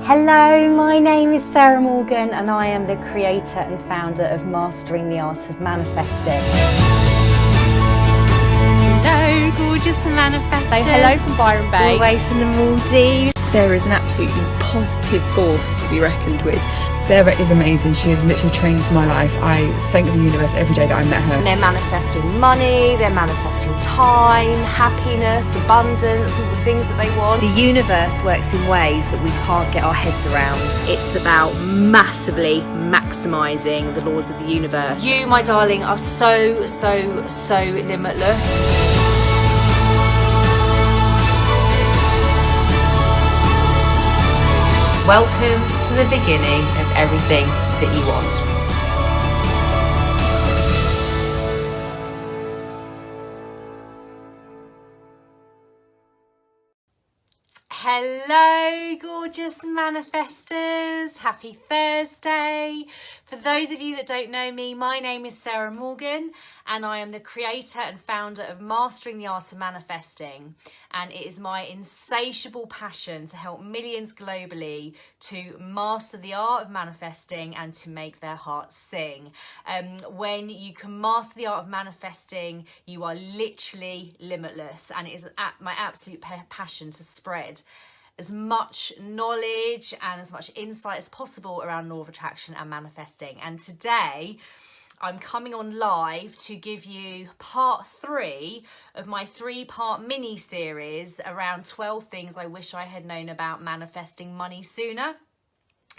Hello, my name is Sarah Morgan and I am the creator and founder of Mastering the Art of Manifesting. Hello, gorgeous manifestors. Say hello from Byron Bay. All the way from the Maldives. Sarah is an absolutely positive force to be reckoned with. Sarah is amazing. She has literally changed my life. I thank the universe every day that I met her. And they're manifesting money, they're manifesting time, happiness, abundance, all the things that they want. The universe works in ways that we can't get our heads around. It's about massively maximising the laws of the universe. You, my darling, are so limitless. Welcome to the beginning of everything that you want. Hello, gorgeous manifestors. Happy Thursday. For those of you that don't know me, my name is Sarah Morgan and I am the creator and founder of Mastering the Art of Manifesting. And it is my insatiable passion to help millions globally to master the art of manifesting and to make their hearts sing. When you can master the art of manifesting, you are literally limitless, and it is my absolute passion to spread as much knowledge and as much insight as possible around law of attraction and manifesting. And today I'm coming on live to give you part 3 of my 3-part mini series around 12 things I wish I had known about manifesting money sooner.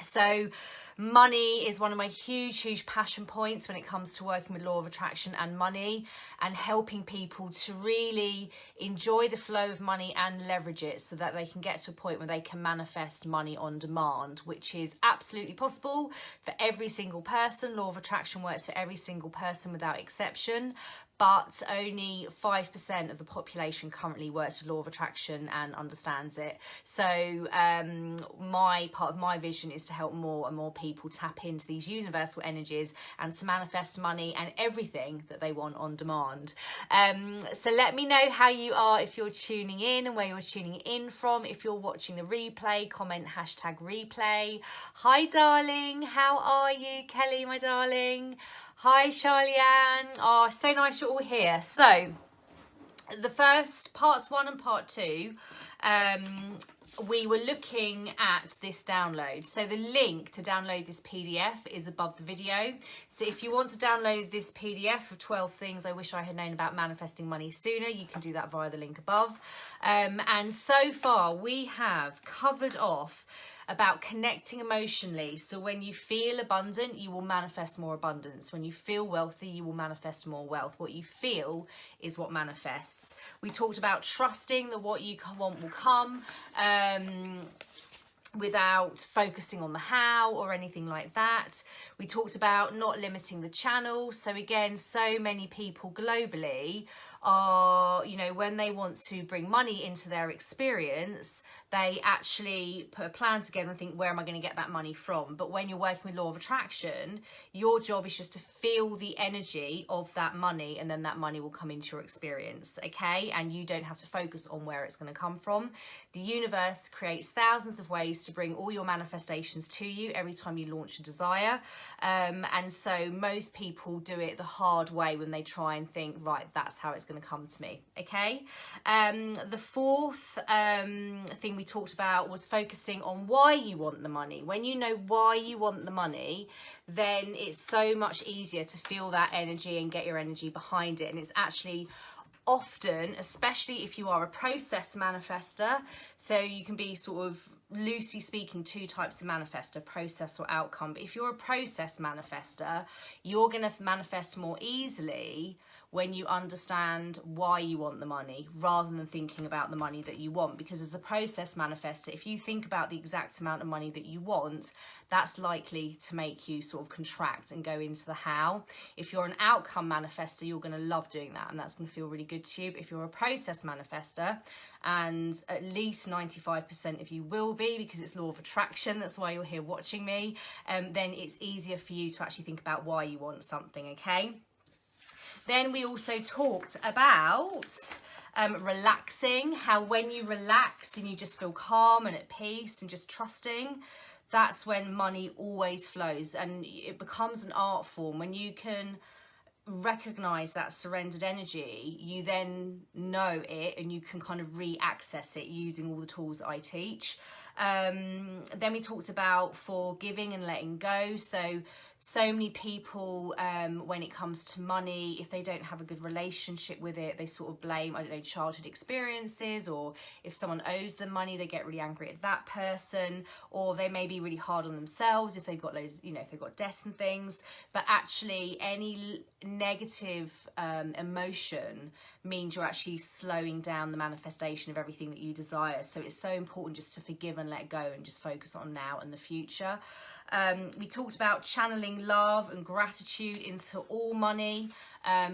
So money is one of my huge passion points when it comes to working with law of attraction and money, and helping people to really enjoy the flow of money and leverage it so that they can get to a point where they can manifest money on demand, which is absolutely possible for every single person. Law of attraction works for every single person without exception, but only 5% of the population currently works with law of attraction and understands it. So part of my vision is to help more and more people tap into these universal energies and to manifest money and everything that they want on demand. So let me know how you are if you're tuning in and where you're tuning in from. If you're watching the replay, comment #replay. Hi darling, how are you? Kelly, my darling. Hi Charlie-Ann. Oh, so nice you're all here. So the first parts 1 and part 2, we were looking at this download. So the link to download this PDF is above the video. So if you want to download this PDF of 12 things I wish I had known about manifesting money sooner, you can do that via the link above. And so far we have covered off about connecting emotionally. So when you feel abundant, you will manifest more abundance. When you feel wealthy, you will manifest more wealth. What you feel is what manifests. We talked about trusting that what you want will come, without focusing on the how or anything like that. We talked about not limiting the channel. So again, so many people globally are, when they want to bring money into their experience, they actually put a plan together and think, where am I going to get that money from? But when you're working with law of attraction, your job is just to feel the energy of that money, and then that money will come into your experience, okay? And you don't have to focus on where it's going to come from. The universe creates thousands of ways to bring all your manifestations to you every time you launch a desire. And so most people do it the hard way when they try and think, right, that's how it's going to come to me, okay? The fourth thing we talked about was focusing on why you want the money. When you know why you want the money, then it's so much easier to feel that energy and get your energy behind it. And it's actually often, especially if you are a process manifestor, so you can be sort of loosely speaking 2 types of manifestor, process or outcome. But if you're a process manifestor, you're going to manifest more easily when you understand why you want the money rather than thinking about the money that you want. Because as a process manifestor, if you think about the exact amount of money that you want, that's likely to make you sort of contract and go into the how. If you're an outcome manifestor, you're going to love doing that and that's going to feel really good to you. But if you're a process manifestor, and at least 95% of you will be, because it's law of attraction, that's why you're here watching me, then it's easier for you to actually think about why you want something, okay? Then we also talked about Relaxing, how when you relax and you just feel calm and at peace and just trusting, that's when money always flows, and it becomes an art form. When you can recognize that surrendered energy, you then know it and you can kind of re-access it using all the tools that I teach. Then we talked about forgiving and letting go. So many people, when it comes to money, if they don't have a good relationship with it, they sort of blame, I don't know, childhood experiences, or if someone owes them money, they get really angry at that person, or they may be really hard on themselves if they've got those, you know, if they've got debt and things. But actually, any negative emotion means you're actually slowing down the manifestation of everything that you desire. So it's so important just to forgive and let go and just focus on now and the future. We talked about channeling love and gratitude into all money.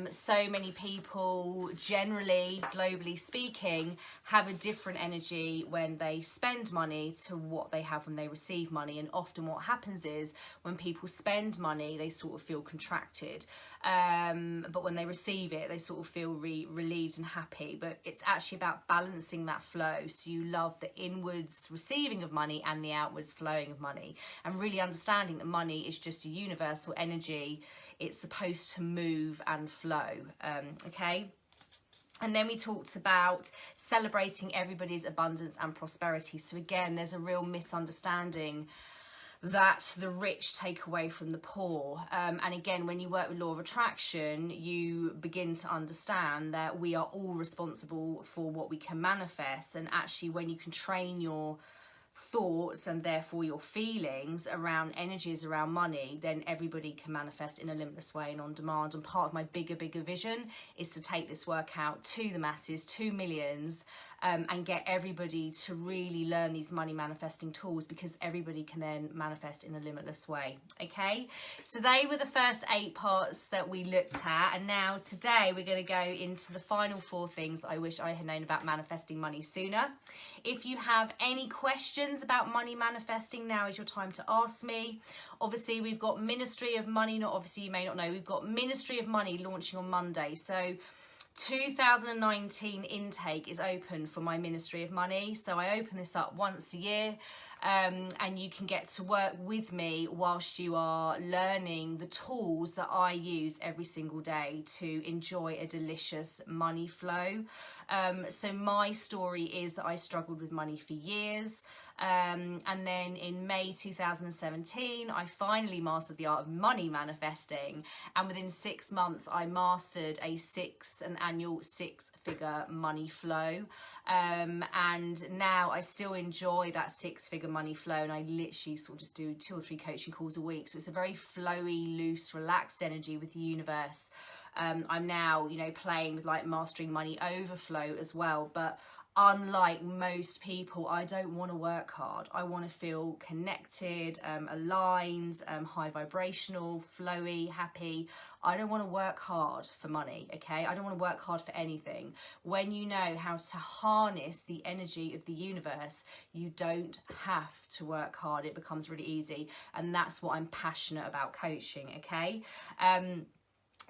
So many people, generally, globally speaking, have a different energy when they spend money to what they have when they receive money. And often what happens is when people spend money, they sort of feel contracted. But when they receive it, they sort of feel relieved and happy. But it's actually about balancing that flow. So you love the inwards receiving of money and the outwards flowing of money. And really understanding that money is just a universal energy. It's supposed to move and flow, okay? And then we talked about celebrating everybody's abundance and prosperity. So again, there's a real misunderstanding that the rich take away from the poor. And again, when you work with law of attraction, you begin to understand that we are all responsible for what we can manifest. And actually, when you can train your thoughts and therefore your feelings around energies around money, then everybody can manifest in a limitless way and on demand. And part of my bigger vision is to take this work out to the masses, to millions, and get everybody to really learn these money manifesting tools, because everybody can then manifest in a limitless way. Okay, so they were the first 8 parts that we looked at, and now today we're going to go into the final 4 things that I wish I had known about manifesting money sooner. If you have any questions about money manifesting, now is your time to ask me. Obviously, we've got Ministry of Money, not obviously, you may not know, we've got Ministry of Money launching on Monday. So 2019 intake is open for my Ministry of Money. So I open this up once a year, and you can get to work with me whilst you are learning the tools that I use every single day to enjoy a delicious money flow. So my story is that I struggled with money for years. And then in May 2017, I finally mastered the art of money manifesting. And within 6 months, I mastered an annual 6-figure money flow. And now I still enjoy that 6-figure money flow. And I literally sort of just do 2 or 3 coaching calls a week. So it's a very flowy, loose, relaxed energy with the universe. I'm now, you know, playing with like mastering money overflow as well. But unlike most people, I don't want to work hard. I want to feel connected, aligned, high vibrational, flowy, happy. I don't want to work hard for money, okay? I don't want to work hard for anything. When you know how to harness the energy of the universe, you don't have to work hard. It becomes really easy. And that's what I'm passionate about coaching, okay?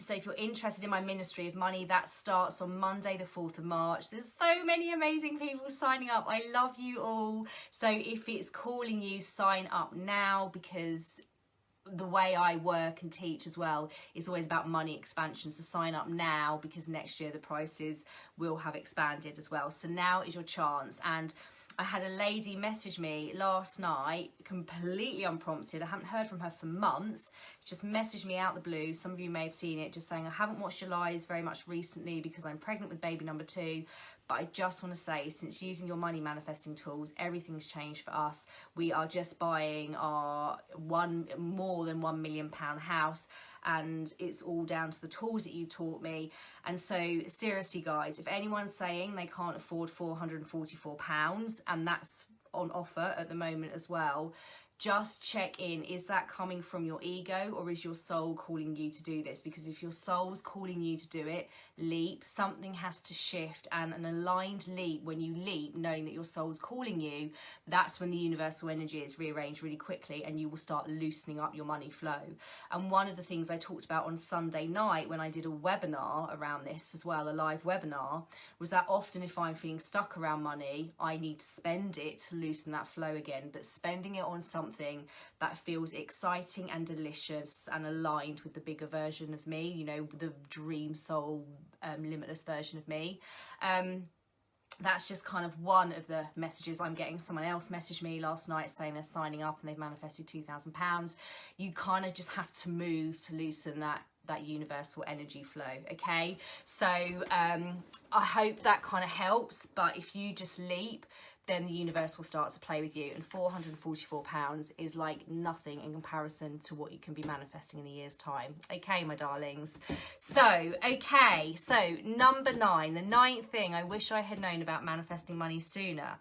So if you're interested in my Ministry of Money, that starts on Monday the 4th of March. There's so many amazing people signing up. I love you all. So if it's calling you, sign up now, because the way I work and teach as well is always about money expansion. So sign up now, because next year the prices will have expanded as well. So now is your chance. And I had a lady message me last night, completely unprompted. I haven't heard from her for months. She just messaged me out the blue. Some of you may have seen it, just saying, I haven't watched your lives very much recently because I'm pregnant with baby number 2. But I just want to say, since using your money manifesting tools, everything's changed for us. We are just buying our more than £1 million house, and it's all down to the tools that you taught me. And so seriously guys, if anyone's saying they can't afford £444, and that's on offer at the moment as well, just check in, is that coming from your ego, or is your soul calling you to do this? Because if your soul's calling you to do it, leap. Something has to shift, and an aligned leap, when you leap knowing that your soul's calling you, that's when the universal energy is rearranged really quickly, and you will start loosening up your money flow. And one of the things I talked about on Sunday night when I did a webinar around this as well, a live webinar, was that often if I'm feeling stuck around money, I need to spend it to loosen that flow again. But spending it on something that feels exciting and delicious and aligned with the bigger version of me, you know, the dream soul, limitless version of me. That's just kind of one of the messages I'm getting. Someone else messaged me last night saying they're signing up and they've manifested £2,000. You kind of just have to move to loosen that universal energy flow. Okay, so I hope that kind of helps. But if you just leap, then the universe will start to play with you, and £444 is like nothing in comparison to what you can be manifesting in a year's time. Okay, my darlings. So number 9, the 9th thing I wish I had known about manifesting money sooner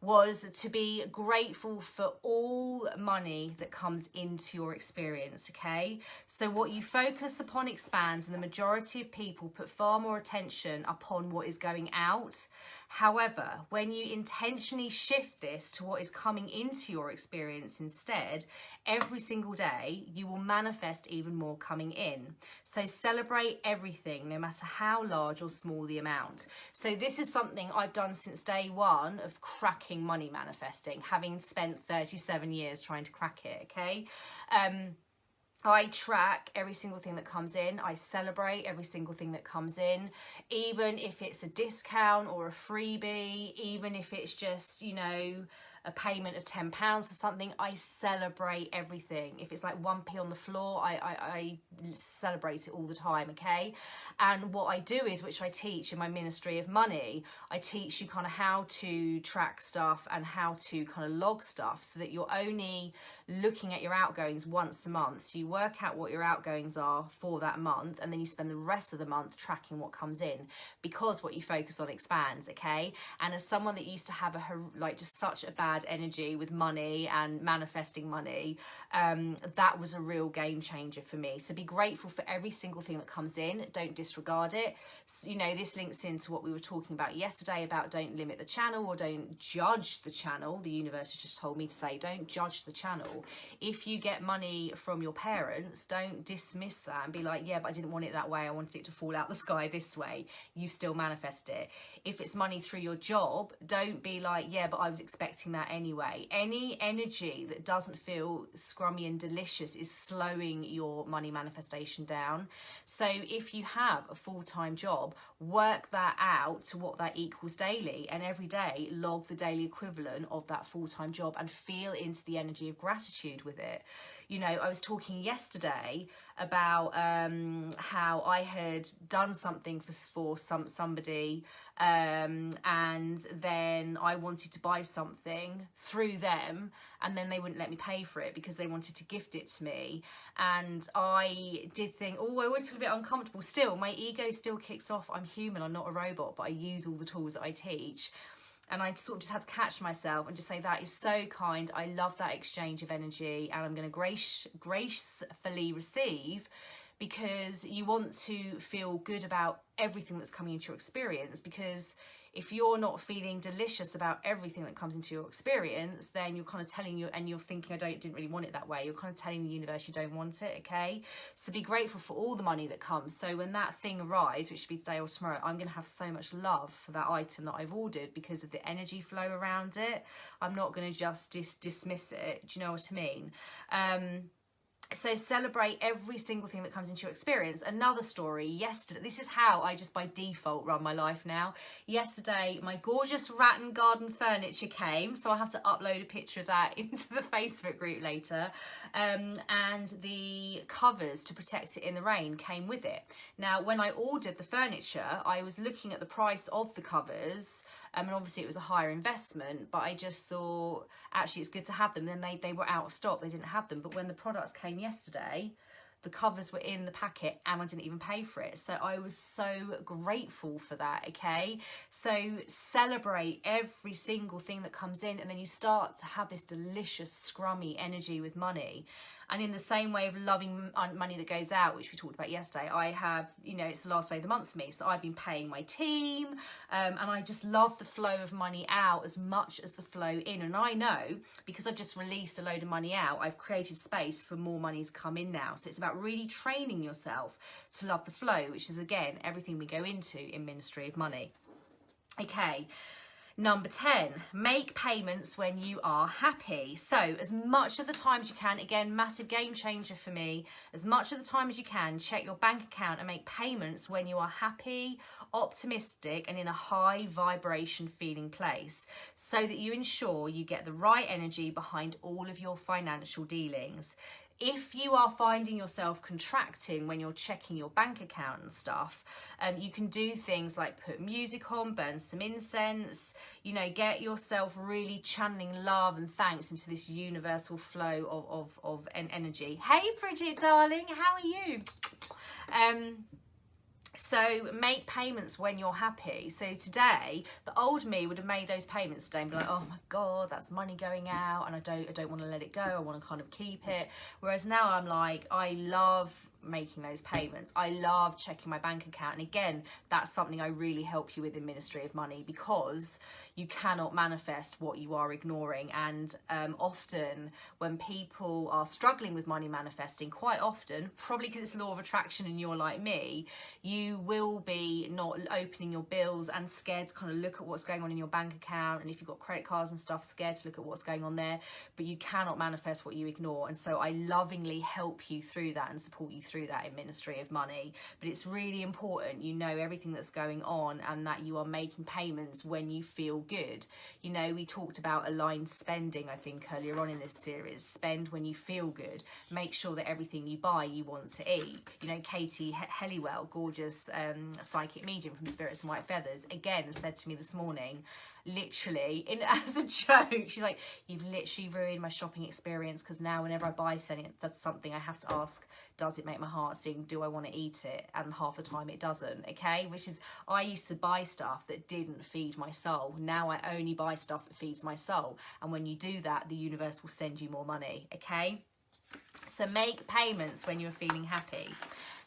was to be grateful for all money that comes into your experience. Okay, so what you focus upon expands, and the majority of people put far more attention upon what is going out. However, when you intentionally shift this to what is coming into your experience instead, every single day you will manifest even more coming in. So celebrate everything, no matter how large or small the amount. So this is something I've done since day one of cracking money manifesting, having spent 37 years trying to crack it. Okay, I track every single thing that comes in. I celebrate every single thing that comes in, even if it's a discount or a freebie, even if it's just, you know, a payment of £10 or something. I celebrate everything. If it's like 1p on the floor, I celebrate it all the time. Okay, and what I do is, which I teach in my Ministry of Money, I teach you kind of how to track stuff and how to kind of log stuff, so that you're only looking at your outgoings once a month. So you work out what your outgoings are for that month, and then you spend the rest of the month tracking what comes in, because what you focus on expands. Okay, and as someone that used to have just such a bad energy with money and manifesting money, that was a real game changer for me. So be grateful for every single thing that comes in. Don't disregard it. So, you know, this links into what we were talking about yesterday about don't limit the channel, or don't judge the channel. The universe has just told me to say don't judge the channel. If you get money from your parents, don't dismiss that and be like, yeah, but I didn't want it that way, I wanted it to fall out the sky this way. You still manifest it. If it's money through your job, don't be like, yeah, but I was expecting that anyway. Any energy that doesn't feel scrummy and delicious is slowing your money manifestation down. So if you have a full-time job, work that out to what that equals daily, and every day log the daily equivalent of that full-time job and feel into the energy of gratitude with it. You know, I was talking yesterday about how I had done something for somebody, and then I wanted to buy something through them, and then they wouldn't let me pay for it because they wanted to gift it to me. And I did think, oh, I always feel a bit uncomfortable. Still, my ego still kicks off. I'm human, I'm not a robot, but I use all the tools that I teach. And I sort of just had to catch myself and just say, that is so kind. I love that exchange of energy, and I'm going to gracefully receive, because you want to feel good about everything that's coming into your experience. Because if you're not feeling delicious about everything that comes into your experience, then you're kind of telling you, and you're thinking, I didn't really want it that way. You're kind of telling the universe you don't want it. Okay, so be grateful for all the money that comes. So when that thing arrives, which should be today or tomorrow, I'm going to have so much love for that item that I've ordered because of the energy flow around it. I'm not going to just dismiss it. Do you know what I mean? So celebrate every single thing that comes into your experience. Another story, yesterday, this is how I just by default run my life now. Yesterday, my gorgeous Rattan Garden furniture came, so I'll have to upload a picture of that into the Facebook group later. And the covers to protect it in the rain came with it. Now, when I ordered the furniture, I was looking at the price of the covers, and obviously it was a higher investment, but I just thought, actually, it's good to have them. Then they were out of stock, they didn't have them. But when the products came yesterday, the covers were in the packet and I didn't even pay for it. So I was so grateful for that, okay? So celebrate every single thing that comes in, and then you start to have this delicious scrummy energy with money. And in the same way of loving money that goes out, which we talked about yesterday, I have, you know, it's the last day of the month for me. So I've been paying my team, and I just love the flow of money out as much as the flow in. And I know, because I've just released a load of money out, I've created space for more money to come in now. So it's about really training yourself to love the flow, which is, again, everything we go into in Ministry of Money. Okay. Number 10, make payments when you are happy. So as much of the time as you can, again, massive game changer for me, as much of the time as you can, check your bank account and make payments when you are happy, optimistic, and in a high vibration feeling place, so that you ensure you get the right energy behind all of your financial dealings. If you are finding yourself contracting when you're checking your bank account and stuff, you can do things like put music on, burn some incense, you know, get yourself really channeling love and thanks into this universal flow of energy. Hey Bridget, darling, how are you? So make payments when you're happy. So today, the old me would have made those payments today and be like, oh my God, that's money going out and I don't want to let it go. I want to kind of keep it. Whereas now I'm like, I love making those payments. I love checking my bank account. And again, that's something I really help you with in Ministry of Money, because you cannot manifest what you are ignoring. And often when people are struggling with money manifesting, quite often, probably because it's law of attraction and you're like me, you will be not opening your bills and scared to kind of look at what's going on in your bank account. And if you've got credit cards and stuff, scared to look at what's going on there, but you cannot manifest what you ignore. And so I lovingly help you through that and support you through that in Ministry of Money. But it's really important you know everything that's going on and that you are making payments when you feel good. You know, we talked about aligned spending, I think, earlier on in this series. Spend when you feel good. Make sure that everything you buy you want to eat. You know, Katie Helliwell, gorgeous psychic medium from Spirits and White Feathers, again said to me this morning, literally as a joke, she's like, you've literally ruined my shopping experience, because now whenever I buy something I have to ask, does it make my heart sing? Do I want to eat it? And half the time it doesn't, okay? Which is, I used to buy stuff that didn't feed my soul. Now I only buy stuff that feeds my soul. And when you do that, the universe will send you more money, okay? So make payments when you're feeling happy.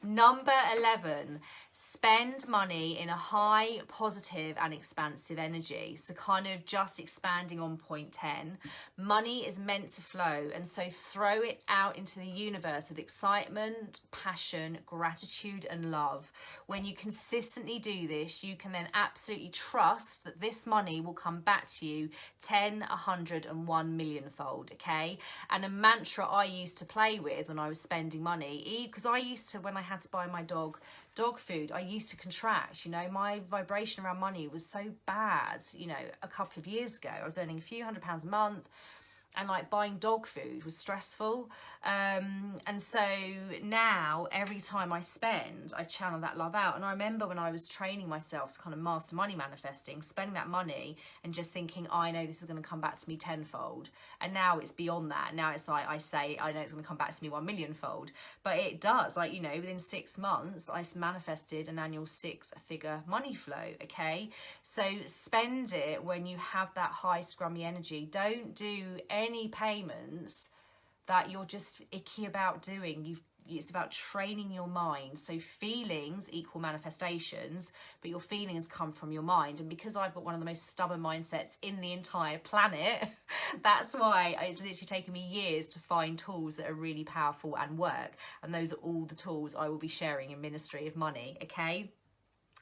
Number 11, spend money in a high, positive and expansive energy. So kind of just expanding on point 10, money is meant to flow, and so throw it out into the universe with excitement, passion, gratitude and love. When you consistently do this, you can then absolutely trust that this money will come back to you 10, 100 and 1 million fold, okay? And a mantra I used to play with when I was spending money, because I used to, when I had to buy my dog food, I used to contract. You know, my vibration around money was so bad. You know, a couple of years ago I was earning a few £100s a month, and like buying dog food was stressful, and so now every time I spend, I channel that love out. And I remember when I was training myself to kind of master money manifesting, spending that money and just thinking, I know this is going to come back to me tenfold. And now it's beyond that. Now it's like, I say, I know it's going to come back to me 1 million fold, but it does. Like, you know, within 6 months I manifested an annual 6-figure money flow, okay? So spend it when you have that high scrummy energy. Don't do any payments that you're just icky about doing. It's about training your mind. So feelings equal manifestations, but your feelings come from your mind. And because I've got one of the most stubborn mindsets in the entire planet, that's why it's literally taken me years to find tools that are really powerful and work. And those are all the tools I will be sharing in Ministry of Money, okay?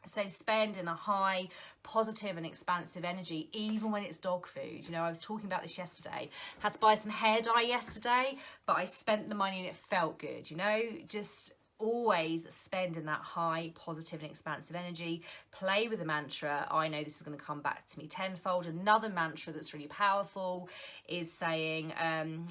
So spend in a high, positive and expansive energy, even when it's dog food. You know, I was talking about this yesterday. Had to buy some hair dye yesterday, but I spent the money and it felt good. You know, just always spend in that high, positive and expansive energy. Play with the mantra, I know this is going to come back to me tenfold. Another mantra that's really powerful is saying,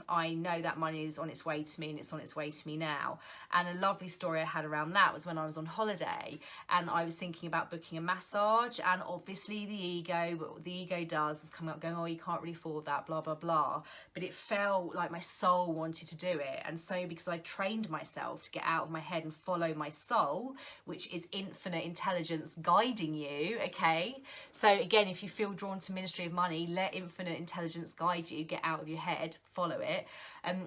I know that money is on its way to me and it's on its way to me now. And a lovely story I had around that was when I was on holiday and I was thinking about booking a massage, and obviously the ego, what the ego does was coming up going, oh, you can't really afford that, blah, blah, blah. But it felt like my soul wanted to do it. And so because I trained myself to get out of my head and follow my soul, which is infinite intelligence guiding you, okay? So again, if you feel drawn to Ministry of Money, let infinite intelligence guide you, get out of your head, follow it.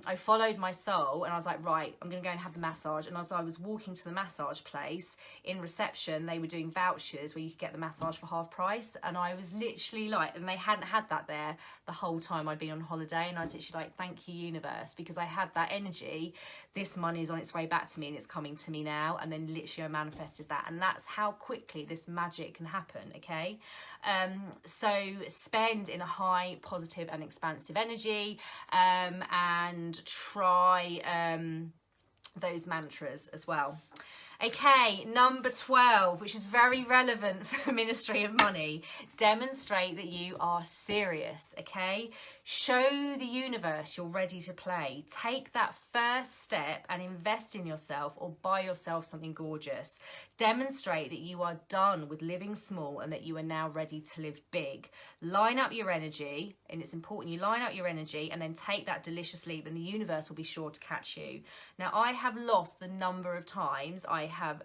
I followed my soul and I was like, right, I'm gonna go and have the massage. And as I was walking to the massage place, in reception, they were doing vouchers where you could get the massage for half price. And I was literally like, and they hadn't had that there the whole time I'd been on holiday. And I was literally like, thank you, universe, because I had that energy. This money is on its way back to me and it's coming to me now. And then literally I manifested that. And that's how quickly this magic can happen, okay? So spend in a high, positive and expansive energy, and try those mantras as well. Okay, number 12, which is very relevant for Ministry of Money. Demonstrate that you are serious, okay? Show the universe you're ready to play. Take that first step and invest in yourself or buy yourself something gorgeous. Demonstrate that you are done with living small and that you are now ready to live big. Line up your energy, and it's important you line up your energy and then take that delicious leap, and the universe will be sure to catch you. Now, I have lost the number of times I have,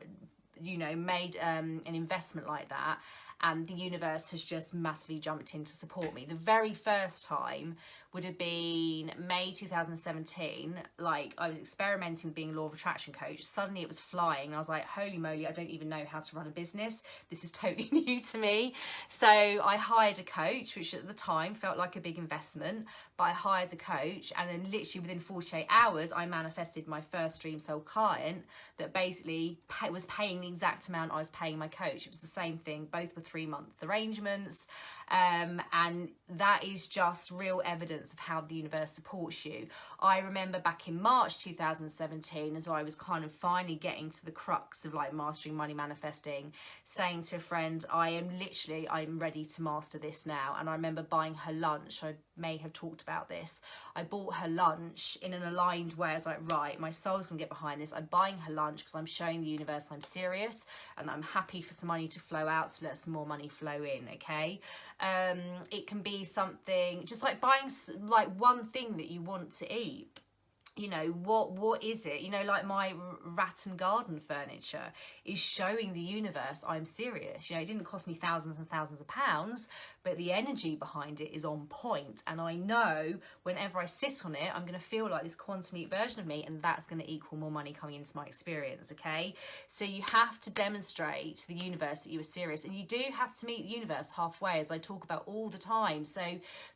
you know, made an investment like that, and the universe has just massively jumped in to support me. The very first time would have been May 2017. Like, I was experimenting with being a law of attraction coach. Suddenly it was flying. I was like, holy moly, I don't even know how to run a business. This is totally new to me. So I hired a coach, which at the time felt like a big investment, but I hired the coach, and then literally within 48 hours, I manifested my first dream soul client that basically was paying the exact amount I was paying my coach. It was the same thing. Both were 3-month arrangements. And that is just real evidence of how the universe supports you. I remember back in March 2017, as I was kind of finally getting to the crux of like mastering money manifesting, saying to a friend, I'm ready to master this now. And I remember buying her lunch. I may have talked about this. I bought her lunch in an aligned way. I was like, right, my soul's gonna get behind this. I'm buying her lunch because I'm showing the universe I'm serious and I'm happy for some money to flow out, so let some more money flow in, okay? It can be something just like buying like one thing that you want to eat. You know, what is it? You know, like my Rattan garden furniture is showing the universe I'm serious. You know, it didn't cost me thousands and thousands of pounds, but the energy behind it is on point. And I know whenever I sit on it, I'm going to feel like this quantum leap version of me, and that's going to equal more money coming into my experience, okay? So you have to demonstrate to the universe that you are serious, and you do have to meet the universe halfway, as I talk about all the time. So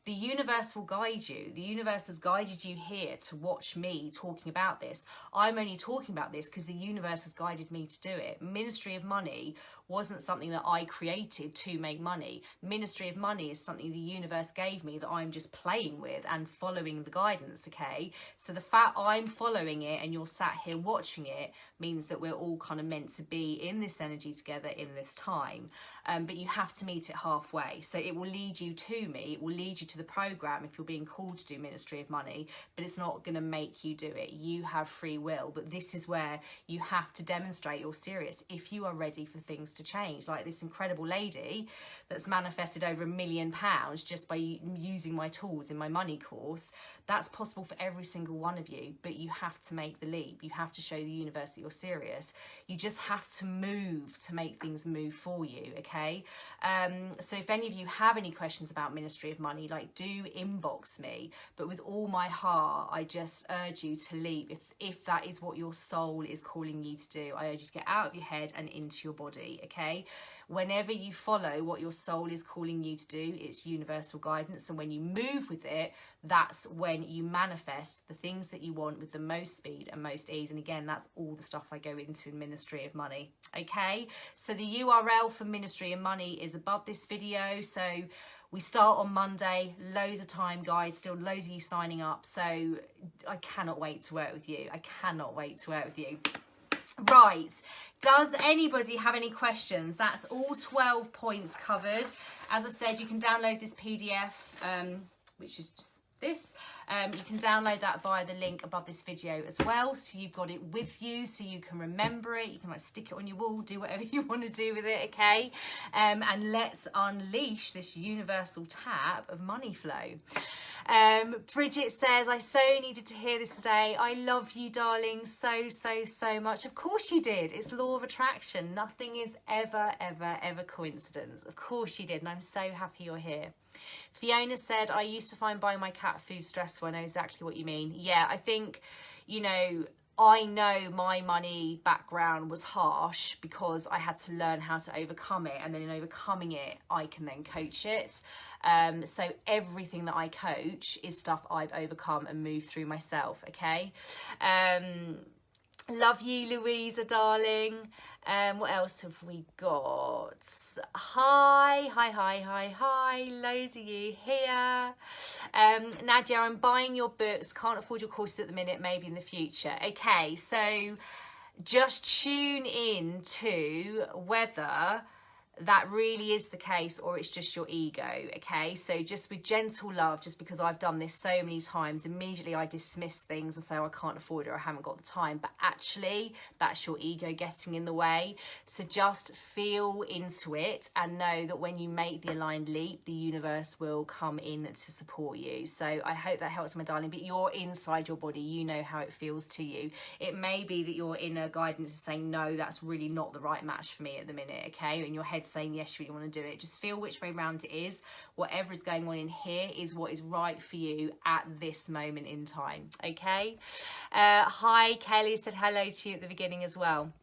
the universe will guide you. The universe has guided you here to watch me talking about this. I'm only talking about this because the universe has guided me to do it. Ministry of Money wasn't something that I created to make money. Ministry of Money is something the universe gave me that I'm just playing with and following the guidance, okay? So the fact I'm following it and you're sat here watching it means that we're all kind of meant to be in this energy together in this time. But you have to meet it halfway. So it will lead you to me. It will lead you to the program if you're being called to do Ministry of Money, but it's not going to make you do it. You have free will, but this is where you have to demonstrate you're serious if you are ready for things to change. Like this incredible lady that's manifested over £1 million just by using my tools in my money course. That's possible for every single one of you, but you have to make the leap. You have to show the universe that you're serious. You just have to move to make things move for you, okay? So if any of you have any questions about Ministry of Money, like, do inbox me. But with all my heart, I just urge you to leap. If that is what your soul is calling you to do, I urge you to get out of your head and into your body, okay? Whenever you follow what your soul is calling you to do, it's universal guidance. And when you move with it, that's when you manifest the things that you want with the most speed and most ease. And again, that's all the stuff I go into in Ministry of Money, okay? So the URL for Ministry of Money is above this video. So we start on Monday, loads of time, guys, still loads of you signing up. So I cannot wait to work with you. I cannot wait to work with you. Right, does anybody have any questions? That's all 12 points covered. As I said, you can download this PDF, which is just this. You can download that via the link above this video as well, so you've got it with you, so you can remember it. You can like stick it on your wall, do whatever you want to do with it, okay? And let's unleash this universal tap of money flow. Bridget says, I so needed to hear this today. I love you, darling, so much. Of course you did. It's law of attraction. Nothing is ever coincidence. Of course you did, and I'm so happy you're here. Fiona said, I used to find buying my cat food stressful. I know exactly what you mean. Yeah, I think, you know, I know my money background was harsh because I had to learn how to overcome it, and then in overcoming it I can then coach it. So everything that I coach is stuff I've overcome and moved through myself, okay? Love you, Louisa, darling. What else have we got? Hi. Loads of you here. Nadia, I'm buying your books. Can't afford your courses at the minute, maybe in the future. Okay, so just tune in to whether that really is the case or it's just your ego, okay? So just with gentle love, just because I've done this so many times, immediately I dismiss things and say, oh, I can't afford it or I haven't got the time, but actually that's your ego getting in the way. So just feel into it and know that when you make the aligned leap, the universe will come in to support you. So I hope that helps, my darling, but you're inside your body, you know how it feels to you. It may be that your inner guidance is saying, no, that's really not the right match for me at the minute, okay? In your head saying yes, you really want to do it. Just feel which way round it is. Whatever is going on in here is what is right for you at this moment in time, okay? Hi, Kelly said hello to you at the beginning as well.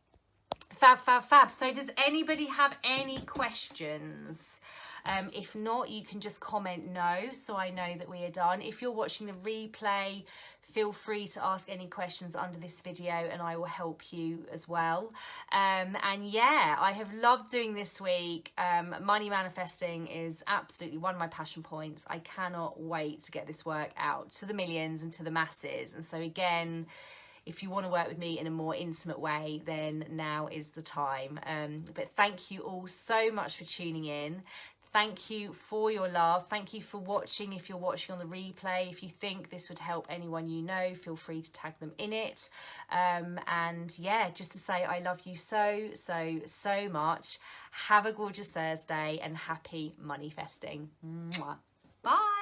Fab. So does anybody have any questions? If not, you can just comment no, so I know that we are done. If you're watching the replay, feel free to ask any questions under this video and I will help you as well. And yeah, I have loved doing this week. Money manifesting is absolutely one of my passion points. I cannot wait to get this work out to the millions and to the masses. And so again, if you want to work with me in a more intimate way, then now is the time. But thank you all so much for tuning in. Thank you for your love. Thank you for watching. If you're watching on the replay, if you think this would help anyone you know, feel free to tag them in it. And yeah, just to say I love you so much. Have a gorgeous Thursday and happy money festing. Mwah. Bye.